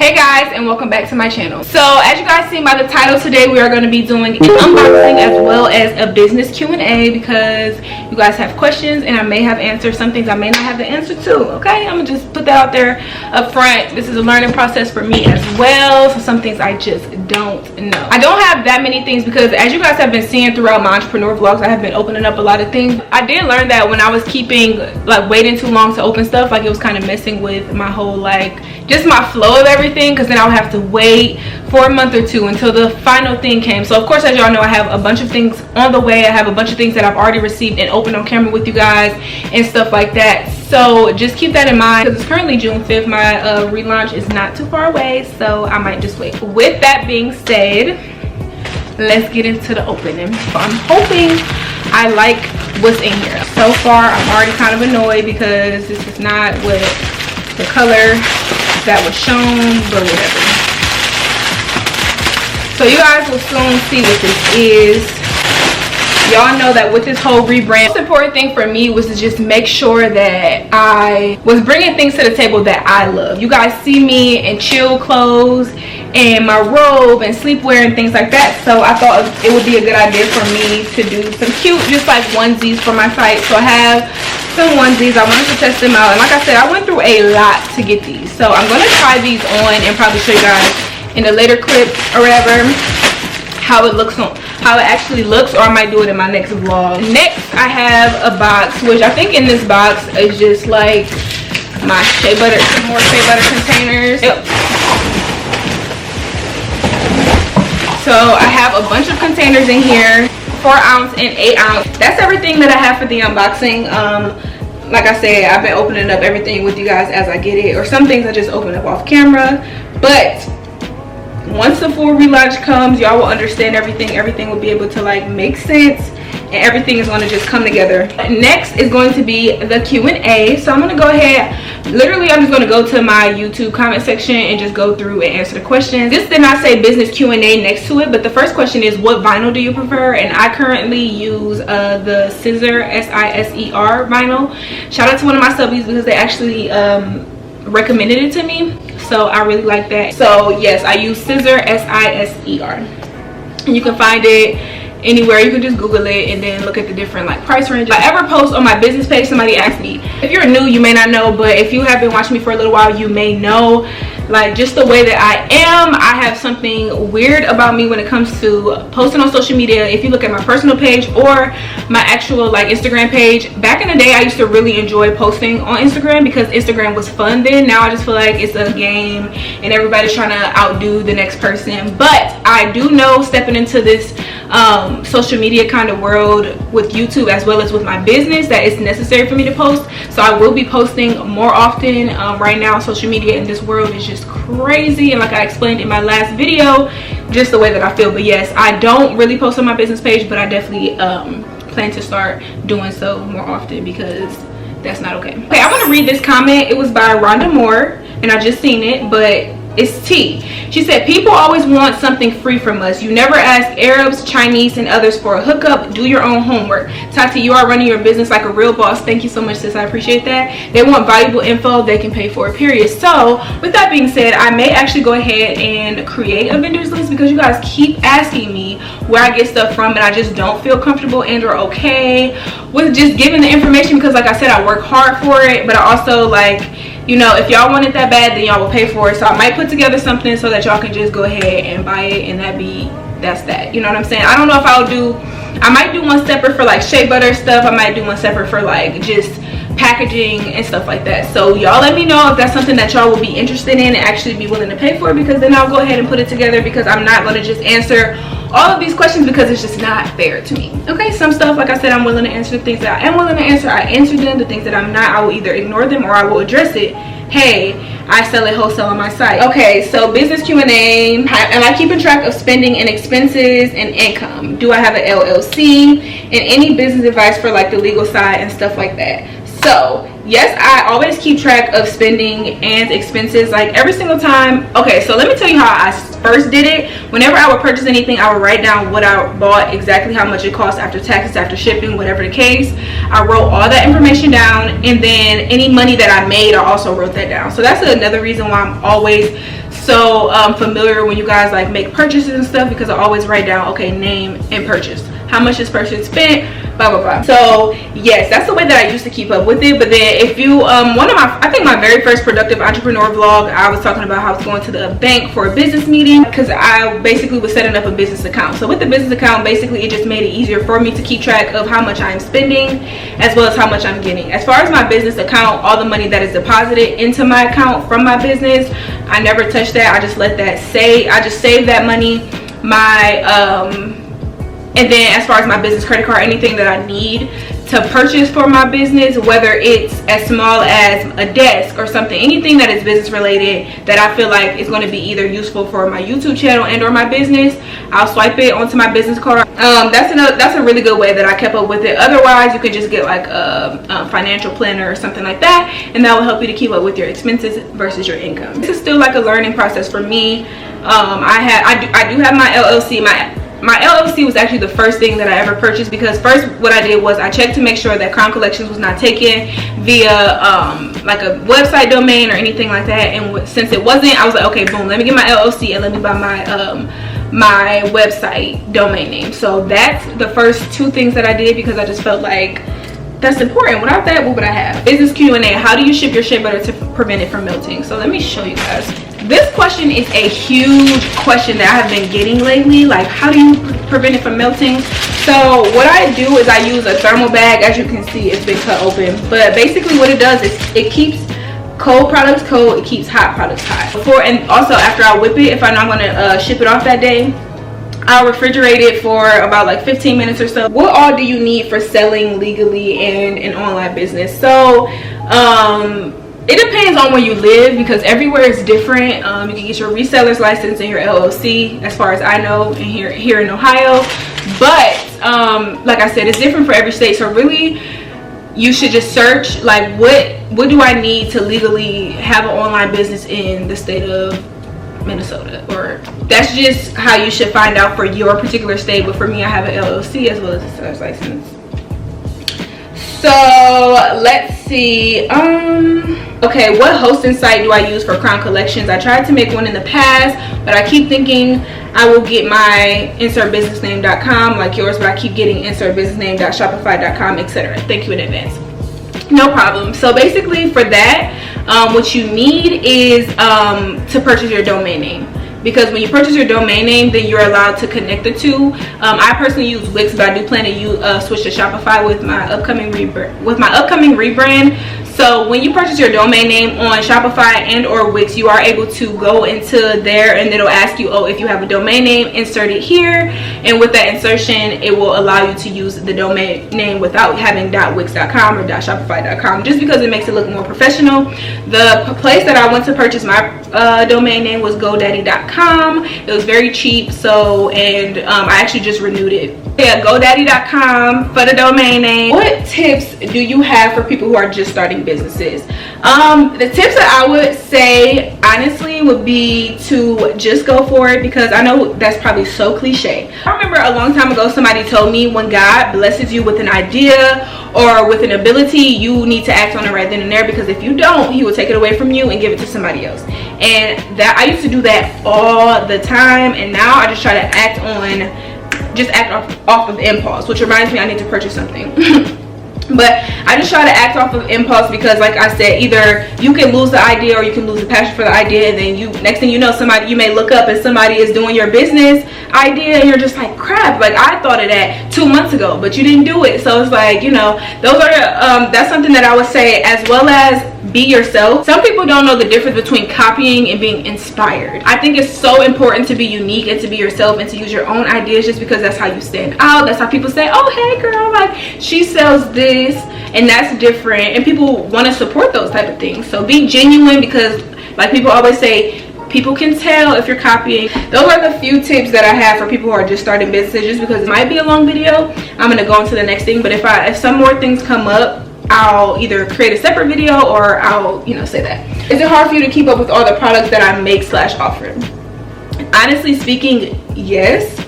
Hey guys, and welcome back to my channel. So as you guys see by the title, today we are going to be doing an unboxing as well as a business Q&A because you guys have questions and I may have answers. Some things I may not have the answer to. Okay, I'm gonna just put that out there up front. This is a learning process for me as well, so some things I just don't know. I don't have that many things because as you guys have been seeing throughout my entrepreneur vlogs, I have been opening up a lot of things. I did learn that when I was keeping waiting too long to open stuff, it was kind of messing with my whole just my flow of everything, because then I would have to wait for a month or two until the final thing came. So of course, as y'all know, I have a bunch of things on the way. I have a bunch of things that I've already received and opened on camera with you guys and stuff like that. So just keep that in mind because it's currently June 5th. My relaunch is not too far away, so I might just wait. With that being said, let's get into the opening. So I'm hoping I like what's in here. So far, I'm already kind of annoyed because this is not what the color that was shown, but whatever. So you guys will soon see what this is. Y'all know that with this whole rebrand, the most important thing for me was to just make sure that I was bringing things to the table that I love. You guys see me in chill clothes and my robe and sleepwear and things like that, so I thought it would be a good idea for me to do some cute just onesies for my site. So I have some onesies. I wanted to test them out, and like I said, I went through a lot to get these, so I'm gonna try these on and probably show you guys in a later clip or whatever how it looks on, how it actually looks, or I might do it in my next vlog. Next, I have a box, which I think in this box is just my shea butter, some more shea butter containers. Yep. So I have a bunch of containers in here, 4 ounce and 8 ounce. That's everything that I have for the unboxing. Like I said, I've been opening up everything with you guys as I get it, or some things I just open up off camera. But once the full relaunch comes, y'all will understand everything. Everything will be able to make sense, and everything is going to just come together. Next is going to be the Q&A. So I'm going to go ahead, literally I'm just going to go to my YouTube comment section and just go through and answer the questions. This did not say business Q&A next to it, but the first question is, what vinyl do you prefer? And I currently use the Scissor, S-I-S-E-R vinyl. Shout out to one of my subbies because they actually recommended it to me, so I really like that. So yes, I use Scissor, S-I-S-E-R, and you can find it anywhere. You can just Google it and then look at the different price range. If I ever post on my business page, somebody asked me, if you're new you may not know, but if you have been watching me for a little while you may know, just the way that I am, I have something weird about me when it comes to posting on social media. If you look at my personal page or my actual Instagram page, back in the day I used to really enjoy posting on Instagram because Instagram was fun then. Now I just feel like it's a game and everybody's trying to outdo the next person. But I do know, stepping into this social media kind of world with YouTube as well as with my business, that it's necessary for me to post. So I will be posting more often. Right now social media in this world is just crazy, and like I explained in my last video, just the way that I feel. But yes, I don't really post on my business page, but I definitely plan to start doing so more often because that's not okay. Okay, I'm gonna read this comment. It was by Rhonda Moore and I just seen it, but it's T. She said, people always want something free from us. You never ask Arabs, Chinese, and others for a hookup. Do your own homework. Tati, you are running your business like a real boss. Thank you so much, sis. I appreciate that. They want valuable info they can pay for it, period. So with that being said, I may actually go ahead and create a vendor's list because you guys keep asking me where I get stuff from, and I just don't feel comfortable and or okay with just giving the information because like I said, I work hard for it, but I also if y'all want it that bad, then y'all will pay for it. So I might put together something so that y'all can just go ahead and buy it, and that's that. You know what I'm saying? I don't know if I might do one separate for shea butter stuff. I might do one separate for just packaging and stuff like that. So y'all let me know if that's something that y'all will be interested in and actually be willing to pay for, because then I'll go ahead and put it together, because I'm not going to just answer all of these questions because it's just not fair to me. Okay, some stuff, like I said, I'm willing to answer. The things that I am willing to answer, I answer them. The things that I'm not, I will either ignore them or I will address it. Hey, I sell it wholesale on my site. Okay, so business Q&A. Am I keeping track of spending and expenses and income? Do I have an LLC? And any business advice for the legal side and stuff like that? So yes, I always keep track of spending and expenses every single time. Okay, so let me tell you how I first did it. Whenever I would purchase anything, I would write down what I bought, exactly how much it cost after taxes, after shipping, whatever the case. I wrote all that information down, and then any money that I made, I also wrote that down. So that's another reason why I'm always so familiar when you guys like make purchases and stuff, because I always write down, okay, name and purchase, how much this person spent, blah blah blah. So yes, that's the way that I used to keep up with it. But then if you I think my very first productive entrepreneur vlog, I was talking about how I was going to the bank for a business meeting, because I basically was setting up a business account. So with the business account, basically it just made it easier for me to keep track of how much I'm spending as well as how much I'm getting. As far as my business account, all the money that is deposited into my account from my business, I never touch that. I just let that I just save that money. And then as far as my business credit card, anything that I need to purchase for my business, whether it's as small as a desk or something, anything that is business related that I feel like is going to be either useful for my YouTube channel and or my business, I'll swipe it onto my business card. That's a really good way that I kept up with it. Otherwise, you could just get like a financial planner or something like that, and that will help you to keep up with your expenses versus your income. This is still like a learning process for me. I do have my LLC. My LLC was actually the first thing that I ever purchased, because first what I did was I checked to make sure that Crown Collections was not taken via like a website domain or anything like that. And since it wasn't, I was like, okay, boom, let me get my LLC and let me buy my website domain name. So that's the first two things that I did, because I just felt like that's important. Without that, what would I have? Business Q&A. How do you ship your shea butter to prevent it from melting? So let me show you guys. This question is a huge question that I have been getting lately. Like, how do you prevent it from melting? So what I do is I use a thermal bag. As you can see, it's been cut open. But basically what it does is it keeps cold products cold, it keeps hot products hot. And also after I whip it, if I'm not going to ship it off that day, I'll refrigerate it for about like 15 minutes or so. What all do you need for selling legally in an online business? So it depends on where you live, because everywhere is different. You can get your reseller's license and your LLC, as far as I know, here in Ohio. But like I said, it's different for every state. So really, you should just search like what do I need to legally have an online business in the state of Minnesota, or that's just how you should find out for your particular state. But for me, I have an LLC as well as a seller's license. So let's see. Okay, what hosting site do I use for Crown Collections? I tried to make one in the past, but I keep thinking I will get my insertbusinessname.com like yours, but I keep getting insertbusinessname.shopify.com, etc. Thank you in advance. No problem. So basically for that, what you need is to purchase your domain name, because when you purchase your domain name, then you're allowed to connect the two. I personally use Wix, but I do plan to switch to Shopify with my upcoming rebrand. So when you purchase your domain name on Shopify and or Wix, you are able to go into there and it'll ask you, oh, if you have a domain name, insert it here. And with that insertion, it will allow you to use the domain name without having .wix.com or .shopify.com, just because it makes it look more professional. The place that I went to purchase my domain name was GoDaddy.com. It was very cheap, and I actually just renewed it. Yeah, GoDaddy.com for the domain name. What tips do you have for people who are just starting businesses? The tips that I would say honestly would be to just go for it, because I know that's probably so cliche. I remember a long time ago somebody told me, when God blesses you with an idea or with an ability, you need to act on it right then and there, because if you don't, he will take it away from you and give it to somebody else. And that I used to do that all the time, and now I just try to act off of impulse, which reminds me I need to purchase something. But I just try to act off of impulse, because like I said, either you can lose the idea or you can lose the passion for the idea, and then next thing you know, you may look up and somebody is doing your business idea and you're just like, crap, like I thought of that 2 months ago, but you didn't do it. So it's like, you know, those are that's something that I would say, as well as be yourself. Some people don't know the difference between copying and being inspired. I think it's so important to be unique and to be yourself and to use your own ideas, just because that's how you stand out. That's how people say, oh hey girl, like she sells this, and that's different, and people want to support those type of things. So be genuine, because like people always say, people can tell if you're copying. Those are the few tips that I have for people who are just starting businesses, just because it might be a long video. I'm going to go into the next thing, but if some more things come up, I'll either create a separate video or I'll, say that. Is it hard for you to keep up with all the products that I make / offer? Honestly speaking, yes.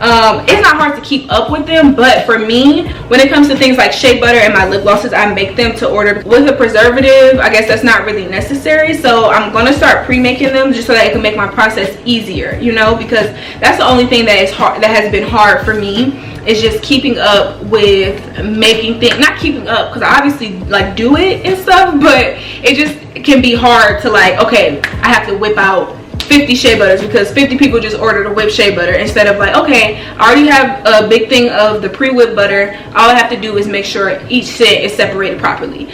It's not hard to keep up with them, but for me, when it comes to things like shea butter and my lip glosses, I make them to order. With a preservative, I guess that's not really necessary, so I'm gonna start pre-making them just so that it can make my process easier, you know, because that's the only thing that is hard, that has been hard for me, is just keeping up with making things. Not keeping up, because I obviously like do it and stuff, but it just can be hard to like, okay, I have to whip out 50 shea butters because 50 people just ordered a whipped shea butter, instead of like, okay, I already have a big thing of the pre-whipped butter. All I have to do is make sure each scent is separated properly.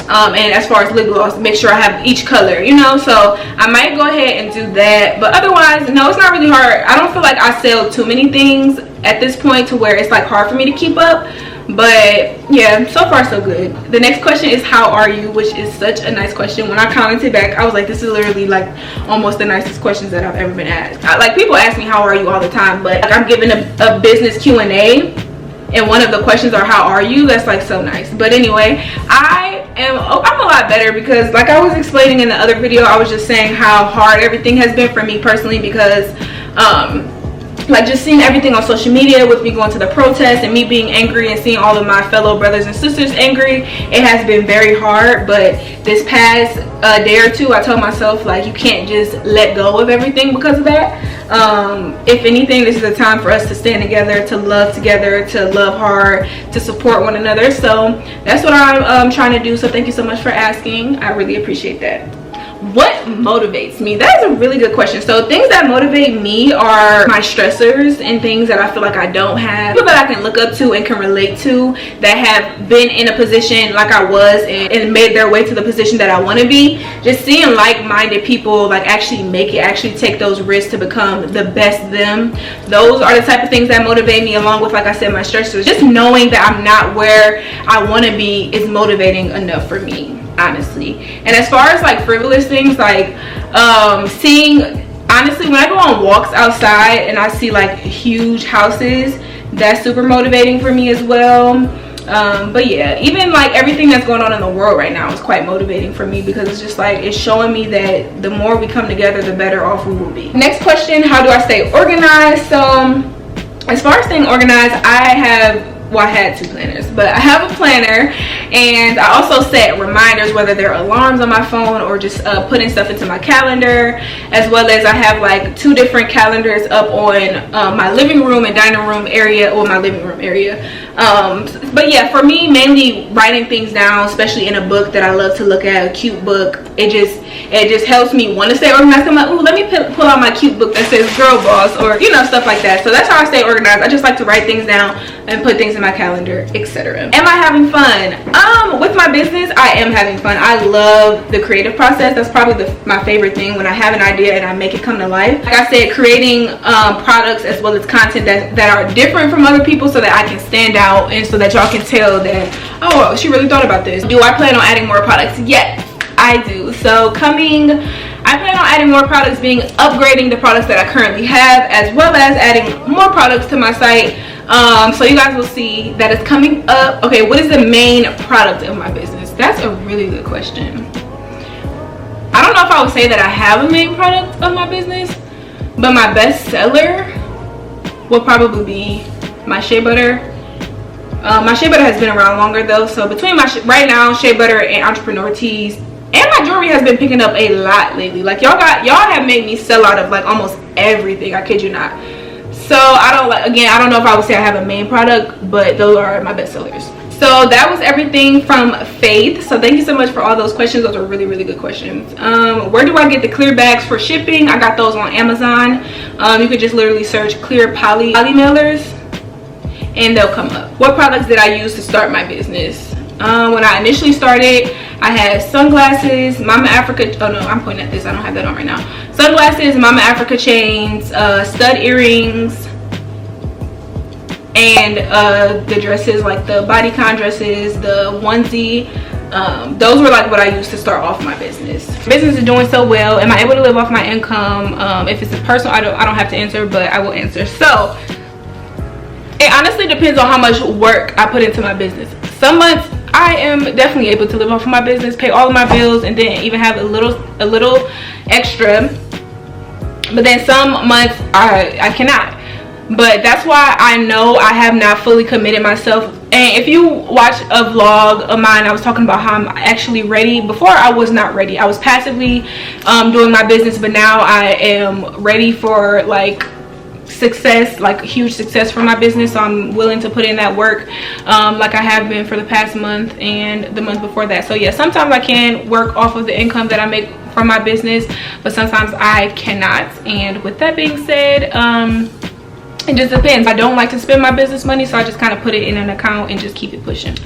And as far as lip gloss, make sure I have each color, you know. So I might go ahead and do that, but otherwise, no, it's not really hard. I don't feel like I sell too many things at this point to where it's like hard for me to keep up. But yeah, so far so good. The next question is how are you, which is such a nice question. When I commented back, I was like, this is literally like almost the nicest questions that I've ever been asked. Like, people ask me how are you all the time, but like, I'm giving a business Q&A, and one of the questions are how are you. That's like so nice. But anyway, I'm a lot better, because like I was explaining in the other video, I was just saying how hard everything has been for me personally, because like just seeing everything on social media with me going to the protest and me being angry and seeing all of my fellow brothers and sisters angry, it has been very hard. But this past day or two, I told myself like, you can't just let go of everything because of that. If anything, this is a time for us to stand together, to love hard, to support one another. So that's what I'm trying to do. So thank you so much for asking. I really appreciate that. What motivates me? That is a really good question. So things that motivate me are my stressors and things that I feel like I don't have, people that I can look up to and can relate to, that have been in a position like I was and made their way to the position that I want to be. Just seeing like-minded people like actually make it, actually take those risks to become the best them. Those are the type of things that motivate me, along with, like I said, my stressors. Just knowing that I'm not where I want to be is motivating enough for me, honestly. And as far as like frivolous things, like seeing, honestly, when I go on walks outside and I see like huge houses, that's super motivating for me as well. But yeah, even like everything that's going on in the world right now is quite motivating for me, because it's just like, it's showing me that the more we come together, the better off we will be. Next question, how do I stay organized? So as far as staying organized, I had two planners, but I have a planner, and I also set reminders, whether they're alarms on my phone or just putting stuff into my calendar, as well as I have like 2 different calendars up on my living room and dining room area, or my living room area. But yeah, for me, mainly writing things down, especially in a book that I love to look at, a cute book, it just helps me want to stay organized. I'm like, ooh, let me pull out my cute book that says girl boss, or you know, stuff like that. So that's how I stay organized. I just like to write things down and put things in my calendar, etc. Am I having fun? With my business, I am having fun. I love the creative process. That's probably my favorite thing, when I have an idea and I make it come to life. Like I said, creating products as well as content that are different from other people, so that I can stand out and so that y'all can tell that, oh, she really thought about this. Do I plan on adding more products? Yes, I do. So I plan on adding more products, upgrading the products that I currently have, as well as adding more products to my site. So you guys will see that it's coming up. Okay, what is the main product of my business? That's a really good question. I don't know if I would say that I have a main product of my business, but my best seller will probably be my shea butter. My shea butter has been around longer though, so between right now, shea butter and entrepreneur tees, and my jewelry has been picking up a lot lately. Like y'all have made me sell out of like almost everything, I kid you not. So I don't know if I would say I have a main product, but those are my best sellers. So that was everything from Faith. So thank you so much for all those questions. Those are really, really good questions. Where do I get the clear bags for shipping? I got those on Amazon. You could just literally search clear poly mailers and they'll come up. What products did I use to start my business? When I initially started, I had sunglasses, Mama Africa, oh no, I'm pointing at this, I don't have that on right now. Sunglasses, Mama Africa chains, stud earrings, and the dresses, like the bodycon dresses, the onesie. Those were like what I used to start off my business. Business is doing so well. Am I able to live off my income? If it's a personal, I don't have to answer, but I will answer. So it honestly depends on how much work I put into my business. Some months I am definitely able to live off of my business, pay all of my bills, and then even have a little extra. But then some months I cannot. but that's why I know I have not fully committed myself. And if you watch a vlog of mine, I was talking about how I'm actually ready. Before, I was not ready. I was passively doing my business, but now I am ready for like success, like huge success for my business. So I'm willing to put in that work, like I have been for the past month and the month before that. So yeah, sometimes I can work off of the income that I make from my business, but sometimes I cannot. And with that being said, it just depends. I don't like to spend my business money, so I just kind of put it in an account and just keep it pushing.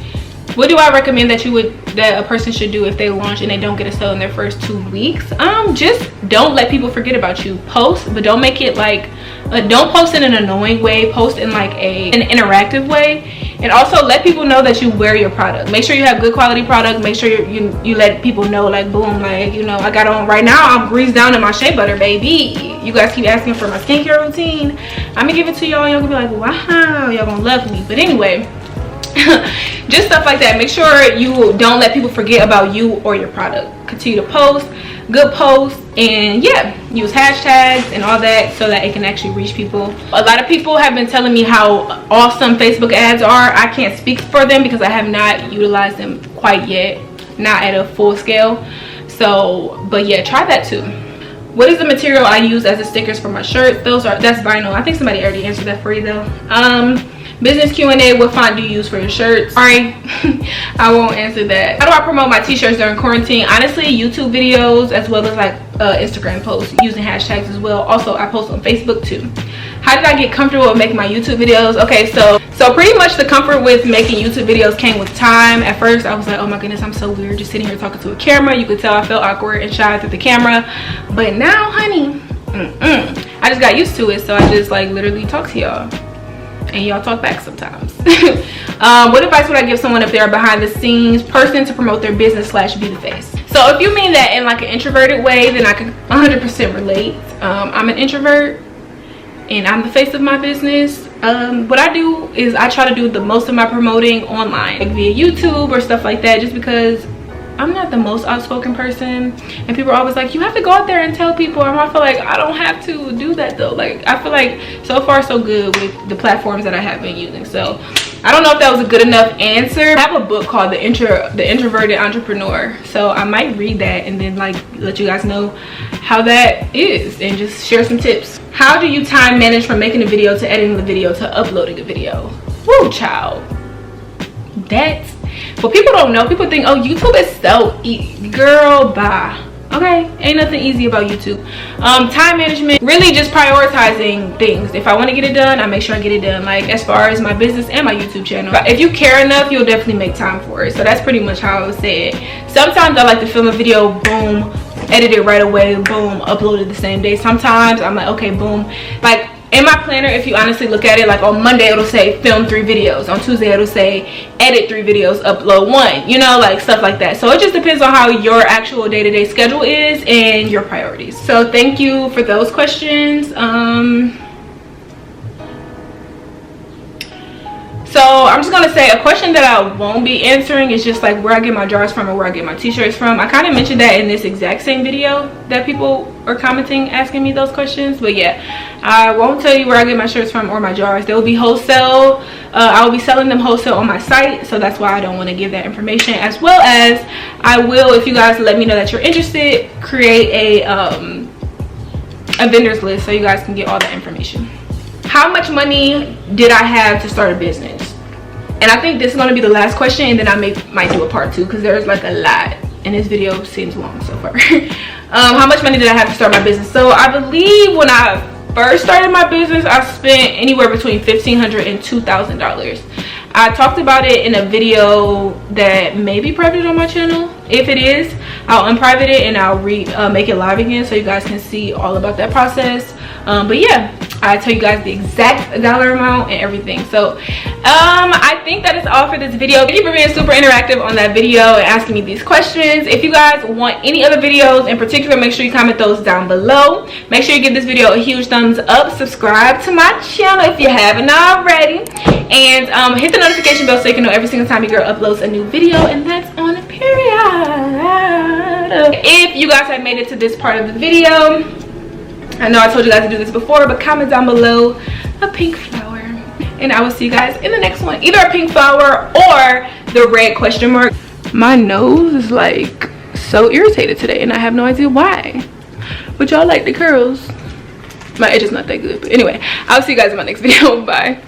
What do I recommend that a person should do if they launch and they don't get a sale in their first 2 weeks? Just don't let people forget about you. Post, but don't make it like don't post in an annoying way. Post in like an interactive way, and also let people know that you wear your product. Make sure you have good quality product. Make sure you let people know, like, boom, like, you know, I got on right now, I'm greased down in my shea butter, baby. You guys keep asking for my skincare routine, I'm gonna give it to y'all. Y'all gonna be like, wow, y'all gonna love me. But anyway, just stuff like that. Make sure you don't let people forget about you or your product. Continue to post good posts, and yeah, use hashtags and all that so that it can actually reach people. A lot of people have been telling me how awesome Facebook ads are. I can't speak for them because I have not utilized them quite yet, not at a full scale. So, but yeah, try that too. What is the material I use as the stickers for my shirts? That's vinyl. I think somebody already answered that for you though. Business Q&A, what font do you use for your shirts? Sorry, I won't answer that. How do I promote my t-shirts during quarantine? Honestly, YouTube videos as well as like Instagram posts using hashtags as well. Also, I post on Facebook too. How did I get comfortable with making my YouTube videos? Okay, so pretty much the comfort with making YouTube videos came with time. At first, I was like, oh my goodness, I'm so weird just sitting here talking to a camera. You could tell I felt awkward and shy through the camera. But now, honey, I just got used to it. So I just like literally talk to y'all. And y'all talk back sometimes. What advice would I give someone if they're a behind the scenes person to promote their business / be the face? So if you mean that in like an introverted way, then I can 100% relate. I'm an introvert and I'm the face of my business. What I do is I try to do the most of my promoting online, like via YouTube or stuff like that, just because I'm not the most outspoken person, and people are always like, you have to go out there and tell people. And I feel like I don't have to do that though. Like, I feel like so far so good with the platforms that I have been using. So I don't know if that was a good enough answer. I have a book called the Introverted Entrepreneur, so I might read that and then like let you guys know how that is and just share some tips. How do you time manage from making a video to editing the video to uploading a video? Woo, child. That's what people don't know. People think, oh, YouTube is so easy. Girl, bye. Okay, ain't nothing easy about YouTube. Time management, really just prioritizing things. If I want to get it done, I make sure I get it done. Like as far as my business and my YouTube channel, but if you care enough, you'll definitely make time for it. So that's pretty much how I would say it. Sometimes I like to film a video, boom, edit it right away, boom, upload it the same day. Sometimes I'm like, okay, boom, like in my planner, if you honestly look at it, like on Monday it'll say film 3 videos, on Tuesday it'll say edit 3 videos, upload 1, you know, like stuff like that. So it just depends on how your actual day-to-day schedule is and your priorities. So thank you for those questions. So I'm just gonna say a question that I won't be answering is just like where I get my jars from or where I get my t-shirts from. I kind of mentioned that in this exact same video that people are commenting asking me those questions, but yeah, I won't tell you where I get my shirts from or my jars. They will be wholesale. I will be selling them wholesale on my site, so that's why I don't want to give that information. As well as I will, if you guys let me know that you're interested, create a vendors list so you guys can get all that information. How much money did I have to start a business? And I think this is going to be the last question, and then I might do a part 2 because there's like a lot and this video seems long so far. How much money did I have to start my business? So I believe when I first started my business, I spent anywhere between $1,500 and $2,000. I talked about it in a video that may be private on my channel. If it is, I'll unprivate it and I'll make it live again so you guys can see all about that process. But yeah, I tell you guys the exact dollar amount and everything. So I think that is all for this video. Thank you for being super interactive on that video and asking me these questions. If you guys want any other videos in particular, make sure you comment those down below. Make sure you give this video a huge thumbs up. Subscribe to my channel if you haven't already, and hit the notification bell so you can know every single time your girl uploads a new video, and that's on a period. If you guys have made it to this part of the video, I know I told you guys to do this before, but comment down below a pink flower. And I will see you guys in the next one. Either a pink flower or the red question mark. My nose is like so irritated today and I have no idea why. But y'all like the curls. My edge is not that good. But anyway, I'll see you guys in my next video. Bye.